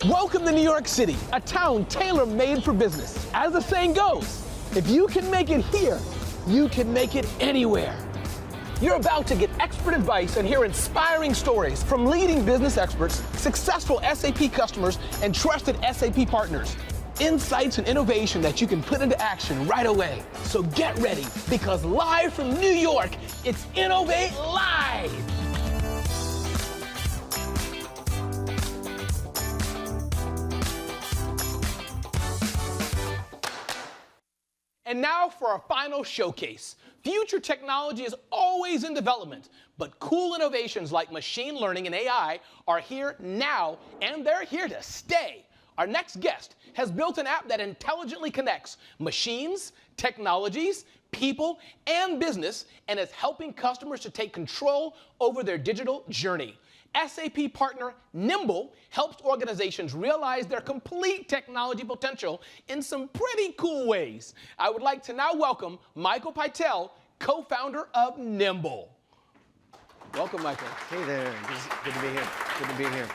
Welcome to New York City, a town tailor-made for business. As the saying goes, if you can make it here, you can make it anywhere. You're about to get expert advice and hear inspiring stories from leading business experts, successful SAP customers, and trusted SAP partners. Insights and innovation that you can put into action right away. So get ready, because live from New York, it's Innovate Live! And now for our final showcase. Future technology is always in development, but cool innovations like machine learning and AI are here now, and they're here to stay. Our next guest has built an app that intelligently connects machines, technologies, people, and business, and is helping customers to take control over their digital journey. SAP partner NIMBL helps organizations realize their complete technology potential in some pretty cool ways. I would like to now welcome Michael Pytel, co-founder of NIMBL. Welcome, Michael. Hey there. Good to be here. Good to be here.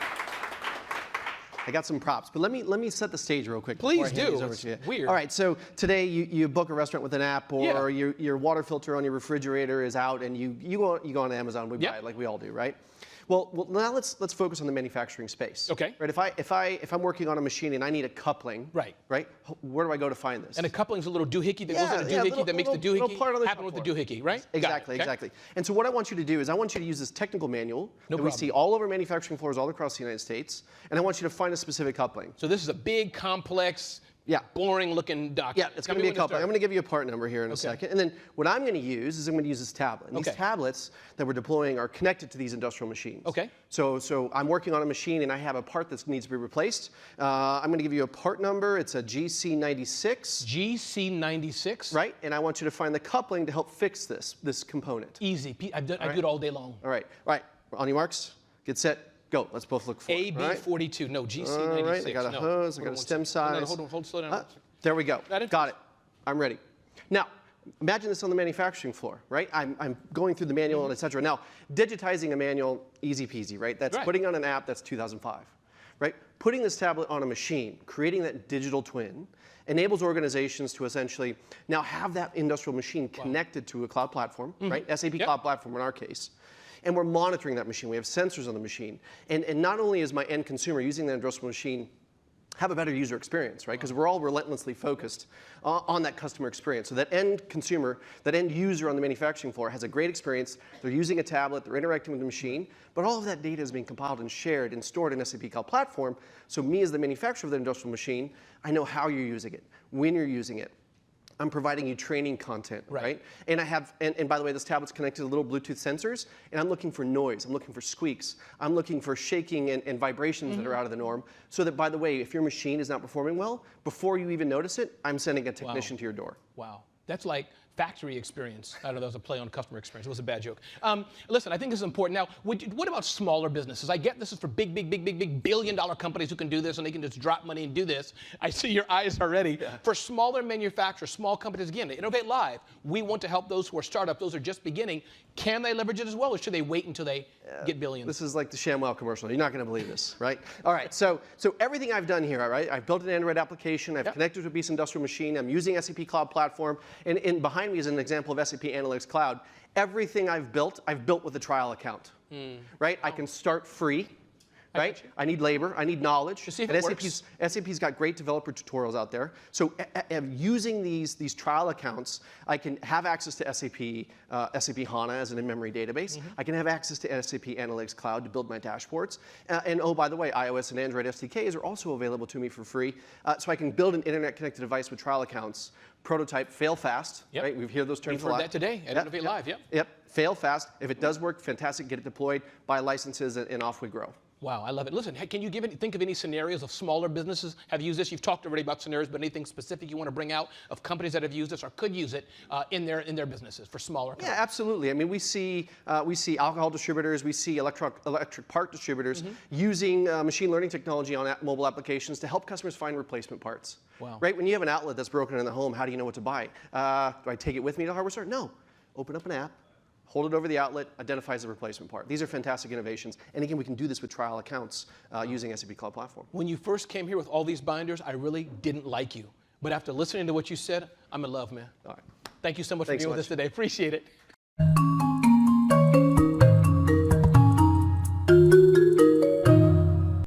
I got some props, but let me set the stage real quick. Please do. It's weird. All right, so today you book a restaurant with an app, or your water filter on your refrigerator is out, and you go on Amazon, we buy it like we all do, right? Well, now let's focus on the manufacturing space. Okay. Right. If I'm working on a machine and I need a coupling. Right. Right. Where do I go to find this? And a coupling is a little doohickey that goes in the doohickey that makes the doohickey happen with the doohickey, right? Exactly. Exactly. And so what I want you to do is I want you to use this technical manual that we see all over manufacturing floors all across the United States, and I want you to find a specific coupling. So this is a big, complex, boring-looking document. Yeah, it's going to be a coupling. I'm going to give you a part number here in a second. And then what I'm going to use is I'm going to use this tablet. And these tablets that we're deploying are connected to these industrial machines. Okay. So I'm working on a machine and I have a part that needs to be replaced. I'm going to give you a part number. It's a GC96. GC96? Right. And I want you to find the coupling to help fix this component. Easy. I do it all day long. All right. All right. On your marks, get set. Go. Let's both look for it. AB42. No, GC96. All right. I got a hose. I got a stem size. No, hold slow down. There we go. Got it. I'm ready. Now, imagine this on the manufacturing floor, right? I'm going through the manual and et cetera. Now, digitizing a manual, easy peasy, right? That's putting on an app. That's 2005, right? Putting this tablet on a machine, creating that digital twin, enables organizations to essentially now have that industrial machine connected to a cloud platform, right? SAP Cloud Platform in our case. And we're monitoring that machine. We have sensors on the machine. And not only is my end consumer using that industrial machine have a better user experience, right? Because we're all relentlessly focused on that customer experience. So that end consumer, that end user on the manufacturing floor has a great experience. They're using a tablet, they're interacting with the machine, but all of that data is being compiled and shared and stored in SAP Cloud Platform. So me as the manufacturer of the industrial machine, I know how you're using it, when you're using it. I'm providing you training content, right? And I have, and by the way, this tablet's connected to little Bluetooth sensors, and I'm looking for noise, I'm looking for squeaks, I'm looking for shaking and vibrations that are out of the norm, so that, by the way, if your machine is not performing well, before you even notice it, I'm sending a technician to your door. Wow. That's like factory experience. I don't know, that was a play on customer experience. It was a bad joke. Listen, I think this is important. Now, what about smaller businesses? I get this is for big billion-dollar companies who can do this and they can just drop money and do this. I see your eyes already. Yeah. For smaller manufacturers, small companies, again, to Innovate Live, we want to help those who are startups, those who are just beginning. Can they leverage it as well, or should they wait until they get billions? This is like the ShamWow commercial. You're not going to believe this, right? All right, so everything I've done here, all right, I've built an Android application, I've connected to a piece of industrial machine, I'm using SAP Cloud Platform, and behind me is an example of SAP Analytics Cloud. Everything I've built with a trial account, right? I can start free, right? I need labor, I need knowledge. And SAP's got great developer tutorials out there. So using these trial accounts, I can have access to SAP HANA as an in-memory database. I can have access to SAP Analytics Cloud to build my dashboards. And oh, by the way, iOS and Android SDKs are also available to me for free. So I can build an internet-connected device with trial accounts, prototype, fail fast, right? We've heard those terms a lot. We've heard that today at Innovate Live, Yep, fail fast. If it does work, fantastic, get it deployed, buy licenses, and off we grow. Wow, I love it. Listen, can you think of any scenarios of smaller businesses have used this? You've talked already about scenarios, but anything specific you want to bring out of companies that have used this or could use it in their businesses for smaller companies? Yeah, absolutely. I mean, we see alcohol distributors, we see electric part distributors using machine learning technology on mobile applications to help customers find replacement parts. Wow. Right? When you have an outlet that's broken in the home, how do you know what to buy? Do I take it with me to the hardware store? No. Open up an app. hold it over the outlet, identifies the replacement part. These are fantastic innovations. And again, we can do this with trial accounts using SAP Cloud Platform. When you first came here with all these binders, I really didn't like you. But after listening to what you said, I'm in love, man. All right. Thank you so much for being with us today. Appreciate it.